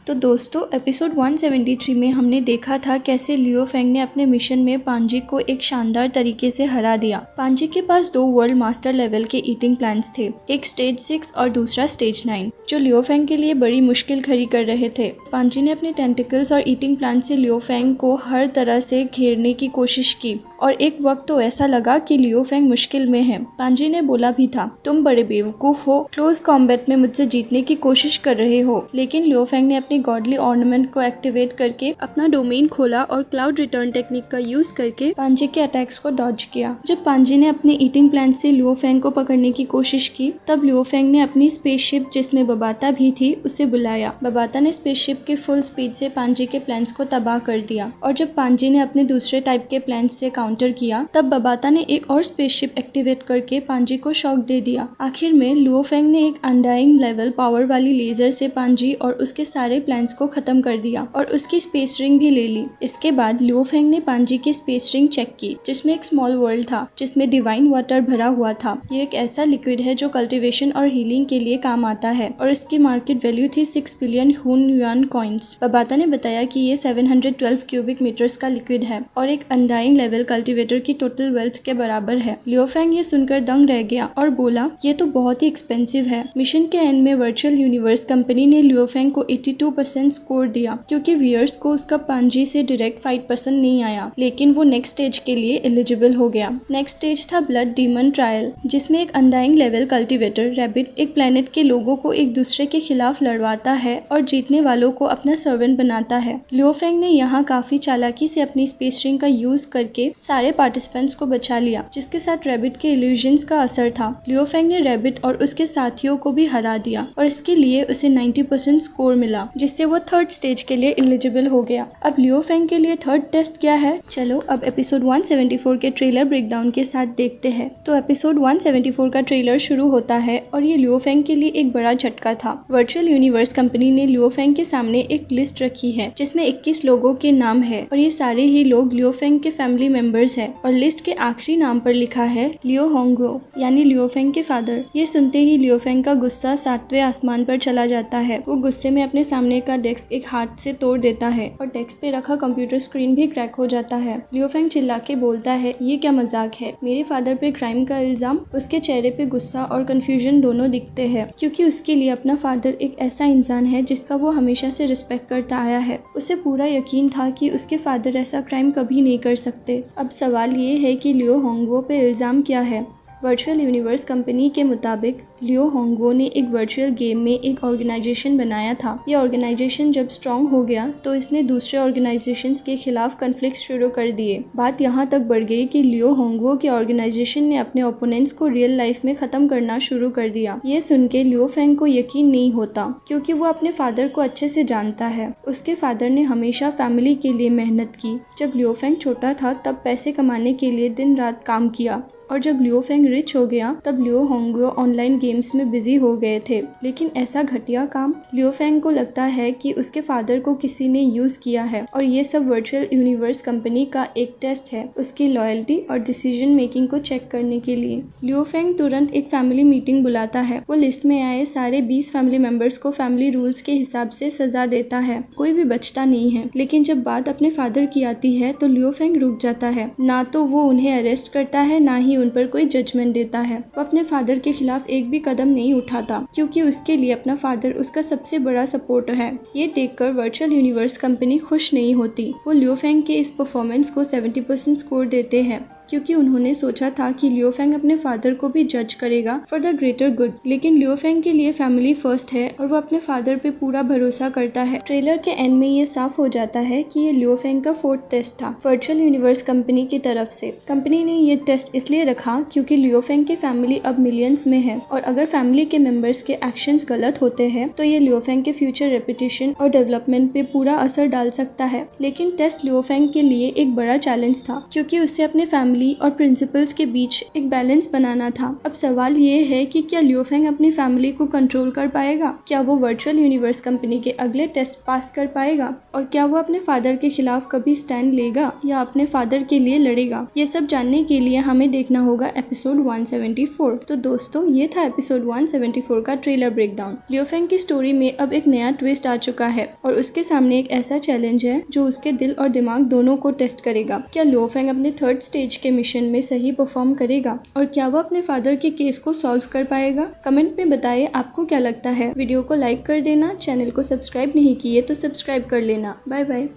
तो दोस्तों एपिसोड 173 में हमने देखा था कैसे लियो फेंग ने अपने मिशन में पांजी को एक शानदार तरीके से हरा दिया। पांजी के पास 2 वर्ल्ड मास्टर लेवल के ईटिंग प्लान्स थे, एक स्टेज 6 और दूसरा स्टेज 9, जो लियो फेंग के लिए बड़ी मुश्किल खड़ी कर रहे थे। पांजी ने अपने टेंटिकल्स और ईटिंग प्लान से लियो फेंग को हर तरह से घेरने की कोशिश की और एक वक्त तो ऐसा लगा कि लियो फेंग मुश्किल में है। पांजी ने बोला भी था, तुम बड़े बेवकूफ हो, क्लोज कॉम्बैट में मुझसे जीतने की कोशिश कर रहे हो। लेकिन लियो फेंग ने अपनी गॉडली ऑर्नामेंट को एक्टिवेट करके अपना डोमेन खोला और क्लाउड रिटर्न टेक्निक का यूज करके पांजी के अटैक्स को डॉज किया। जब पांजी ने अपने ईटिंग प्लान से लियो फेंग को पकड़ने की कोशिश की, तब लियो फेंग ने अपनी स्पेसशिप जिसमें बबाता भी थी उसे बुलाया। बबाता ने स्पेसशिप के फुल स्पीड से पांजी के प्लान्स को तबाह कर दिया और जब पांजी ने अपने दूसरे टाइप के प्लान्स से काउंटर किया, तब बबाता ने एक और स्पेसशिप एक्टिवेट करके पांजी को शॉक दे दिया। आखिर में लियो फेंग ने एक अनडाइंग लेवल पावर वाली लेजर से पांजी और उसके सारे प्लान्स को खत्म कर दिया और उसकी स्पेस रिंग भी ले ली। इसके बाद लियो फेंग ने पांजी की स्पेस रिंग चेक की, जिसमें एक स्मॉल वर्ल्ड था जिसमें डिवाइन वाटर भरा हुआ था। ये एक ऐसा लिक्विड है जो कल्टीवेशन और हीलिंग के लिए काम आता है और इसकी मार्केट वैल्यू थी 6 बिलियन हुन युआन कॉइन्स। बबाता ने बताया कि ये 712 क्यूबिक मीटर्स का लिक्विड है और एक अनडाइंग लेवल कल्टीवेटर की टोटल वेल्थ के बराबर है। लियो फेंग ये सुनकर दंग रह गया और बोला, ये तो बहुत ही एक्सपेंसिव है। मिशन के एंड में वर्चुअल यूनिवर्स कंपनी ने लियो फेंग को 82% स्कोर दिया क्योंकि व्यूअर्स को उसका पांजी से डायरेक्ट फाइट पसंद नहीं आया, लेकिन वो नेक्स्ट स्टेज के लिए एलिजिबल हो गया। नेक्स्ट स्टेज था ब्लड डीमन ट्रायल, जिसमें एक अनडाइंग लेवल कल्टीवेटर रैबिट एक प्लेनेट के लोगों को एक दूसरे के खिलाफ लड़वाता है और जीतने वालों को अपना सर्वेंट बनाता है। लियो फेंग ने यहाँ काफी चालाकी से अपनी स्पेस रिंग का यूज करके सारे पार्टिसिपेंट्स को बचा लिया, जिसके साथ रैबिट के इल्यूजन्स का असर था। लियो फेंग ने रैबिट और उसके साथियों को भी हरा दिया और इसके लिए उसे 90% स्कोर मिला, जिससे वो थर्ड स्टेज के लिए एलिजिबल हो गया। अब लियो फेंग के लिए थर्ड टेस्ट क्या है, चलो अब एपिसोड 174 के ट्रेलर ब्रेकडाउन के साथ देखते हैं। तो एपिसोड 174 का ट्रेलर शुरू होता है और ये लियो फेंग के लिए एक बड़ा झटका था। वर्चुअल यूनिवर्स कंपनी ने लियो फेंग के सामने एक लिस्ट रखी है जिसमें 21 लोगों के नाम है और ये सारे ही लोग लियो फेंग के फैमिली मेंबर्स है और लिस्ट के आखिरी नाम पर लिखा है लियो होंगो, यानी लियो फेंग के फादर। ये सुनते ही लियो फेंग का गुस्सा 7वें आसमान पर चला जाता है। वो गुस्से में अपने सामने का डेस्क एक हाथ से तोड़ देता है और डेस्क पे रखा कंप्यूटर स्क्रीन भी क्रैक हो जाता है। लियो फेंग चिल्ला के बोलता है, ये क्या मजाक है, मेरे फादर पे क्राइम का इल्जाम। उसके चेहरे पे गुस्सा और कंफ्यूजन दोनों दिखते हैं क्योंकि उसके लिए अपना फादर एक ऐसा इंसान है जिसका वो हमेशा से रिस्पेक्ट करता आया है। उसे पूरा यकीन था कि उसके फादर ऐसा क्राइम कभी नहीं कर सकते। अब सवाल ये है कि लियो होंगो पे इल्जाम क्या है। वर्चुअल यूनिवर्स कंपनी के मुताबिक लियो होंगो ने एक वर्चुअल गेम में एक ऑर्गेनाइजेशन बनाया था। ये ऑर्गेनाइजेशन जब स्ट्रॉन्ग हो गया तो इसने दूसरे ऑर्गेनाइजेशंस के खिलाफ कन्फ्लिक्ट शुरू कर दिए। बात यहाँ तक बढ़ गई कि लियो होंगो के ऑर्गेनाइजेशन ने अपने ओपोनेंट्स को रियल लाइफ में खत्म करना शुरू कर दिया। ये सुन के लियो फेंग को यकीन नहीं होता क्योंकि वो अपने फादर को अच्छे से जानता है। उसके फादर ने हमेशा फैमिली के लिए मेहनत की। जब लियो फेंग छोटा था तब पैसे कमाने के लिए दिन रात काम किया और जब लियो फेंग रिच हो गया तब लियो होंगो ऑनलाइन गेम्स में बिजी हो गए थे। लेकिन ऐसा घटिया काम लियो फेंग को लगता है कि उसके फादर को किसी ने यूज किया है और ये सब वर्चुअल यूनिवर्स कंपनी का एक टेस्ट है उसकी लॉयल्टी और डिसीजन मेकिंग को चेक करने के लिए। लियो फेंग तुरंत एक फैमिली मीटिंग बुलाता है। वो लिस्ट में आए सारे 20 फैमिली मेंबर्स को फैमिली रूल्स के हिसाब से सजा देता है, कोई भी बचता नहीं है। लेकिन जब बात अपने फादर की आती है तो लियो फेंग रुक जाता है। ना तो वो उन्हें अरेस्ट करता है, ना ही उन पर कोई जजमेंट देता है। वो अपने फादर के खिलाफ एक भी कदम नहीं उठाता क्योंकि उसके लिए अपना फादर उसका सबसे बड़ा सपोर्टर है। ये देखकर वर्चुअल यूनिवर्स कंपनी खुश नहीं होती। वो लियो फेंग के इस परफॉर्मेंस को 70% स्कोर देते हैं क्योंकि उन्होंने सोचा था कि लियो फेंग अपने फादर को भी जज करेगा फॉर द ग्रेटर गुड। लेकिन लियो फेंग के लिए फैमिली फर्स्ट है और वो अपने फादर पे पूरा भरोसा करता है। ट्रेलर के एंड में ये साफ हो जाता है कि ये लियो फेंग का 4th टेस्ट था वर्चुअल यूनिवर्स कंपनी की तरफ से। कंपनी ने ये टेस्ट इसलिए रखा क्योंकि लियो फेंग की फैमिली अब मिलियंस में है और अगर फैमिली के मेंबर्स के एक्शंस गलत होते हैं तो ये लियो फेंग के फ्यूचर रेपुटेशन और डेवलपमेंट पे पूरा असर डाल सकता है। लेकिन टेस्ट लियो फेंग के लिए एक बड़ा चैलेंज था क्योंकि उससे अपने फैमिली फैमिली और प्रिंसिपल्स के बीच एक बैलेंस बनाना था। अब सवाल ये है कि क्या लियो फेंग अपनी फैमिली को कंट्रोल कर पाएगा? क्या वो वर्चुअल यूनिवर्स कंपनी के अगले टेस्ट पास कर पाएगा? और क्या वो अपने फादर के खिलाफ कभी स्टैंड लेगा या अपने फादर के लिए लड़ेगा? ये सब जानने के लिए हमें देखना होगा एपिसोड 174। तो दोस्तों, ये था एपिसोड 174 का ट्रेलर ब्रेकडाउन। लियो फेंग की स्टोरी में अब एक नया ट्विस्ट आ चुका है और उसके सामने एक ऐसा चैलेंज है जो उसके दिल और दिमाग दोनों को टेस्ट करेगा। क्या लियो फेंग अपने थर्ड स्टेज के मिशन में सही परफॉर्म करेगा और क्या वो अपने फादर के केस को सॉल्व कर पाएगा? कमेंट में बताइए आपको क्या लगता है। वीडियो को लाइक कर देना, चैनल को सब्सक्राइब नहीं किए तो सब्सक्राइब कर लेना। Bye bye.